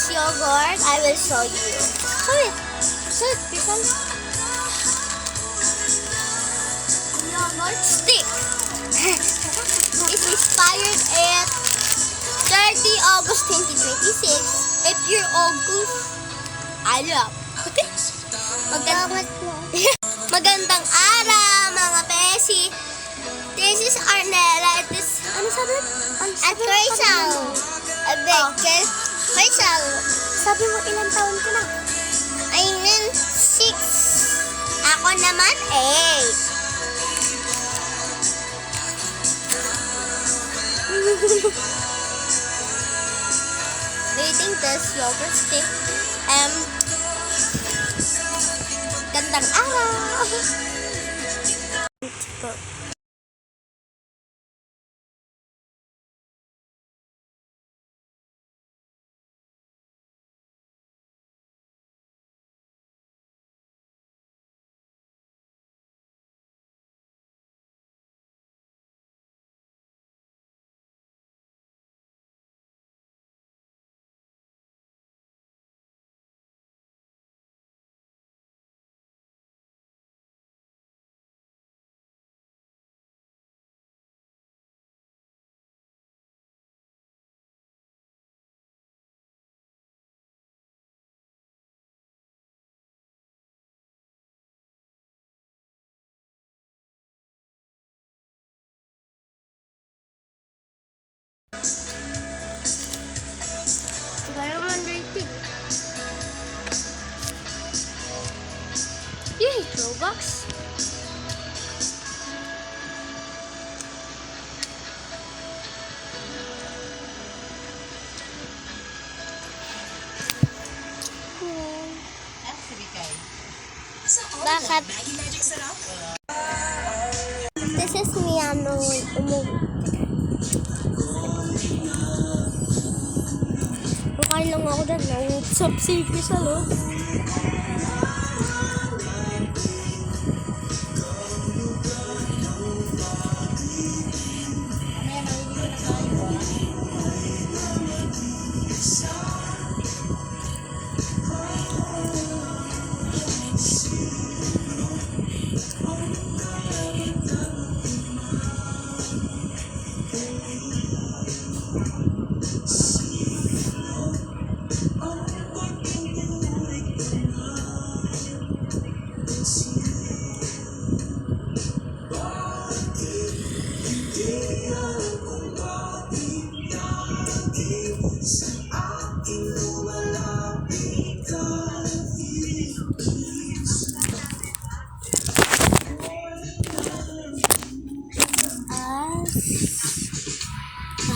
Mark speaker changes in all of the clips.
Speaker 1: yogurt, I will show you. Wait, Crystal. Yogurt stick. It's inspired at 30 August 2026. If you're August, I love. Magandang araw, mga besi. This is Arnella. Ano sabi? At Rachel. Rachel. Sabi mo ilang taon ka na? I mean 6. Ako naman 8. Rating this yogurt stick. Gandang araw. Kaya man rating. Yay, Robux. Bakit? This is me, Makain lang ako dyan. Subsidi sa loob.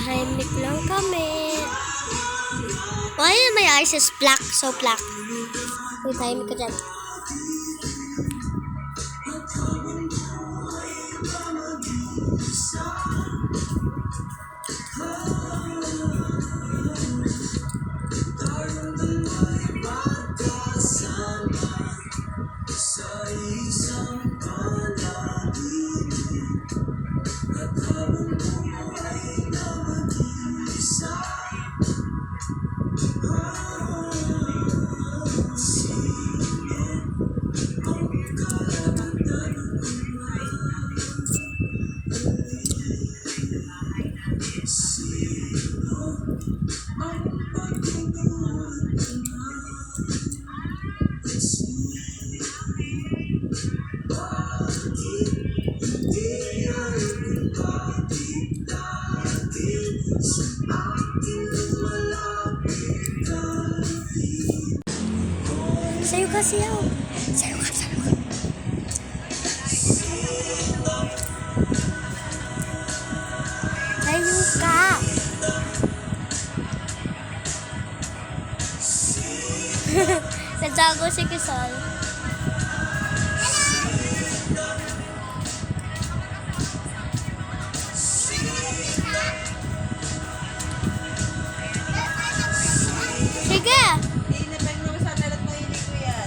Speaker 1: Tahimik lang kami. Why my eyes is black? So black. Uy, tahimik ka dyan. Sayo ka, sayo. Sayo ka, sayo ka. Sayo ka. Nagsago si Kisol. Sige.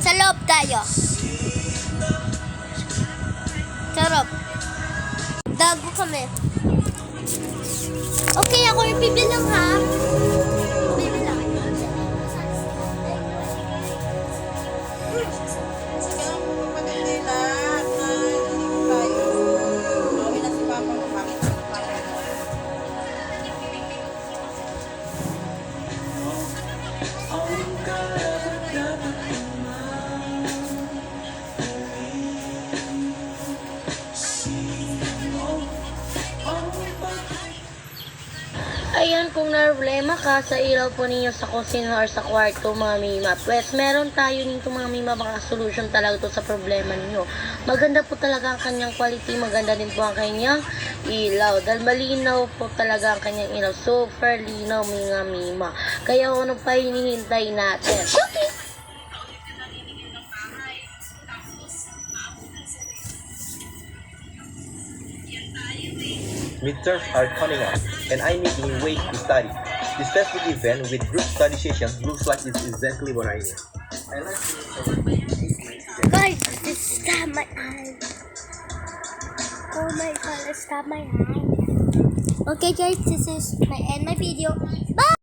Speaker 1: Sa loob tayo. Sarap. Dago kami. Okay, ako yung bibilang ha. Bibilang.
Speaker 2: Ayan, kung problema ka sa ilaw po ninyo sa kusina or sa kwarto, mga mima, pues meron tayo nito mga mima, baka solution talaga to sa problema ninyo. Maganda po talaga ang kanyang quality, maganda din po ang kanyang ilaw. Dahil malinaw po talaga ang kanyang ilaw. Super linaw, mga mima. Kaya ano pa hinihintay natin?
Speaker 3: Midterms are coming up, and I'm making way to study. This festive event with group study session looks like it's exactly what I need. I like to
Speaker 1: Guys, this stop my eye. Oh my god, it stopped my eye. Okay guys, this is my end my video. Bye!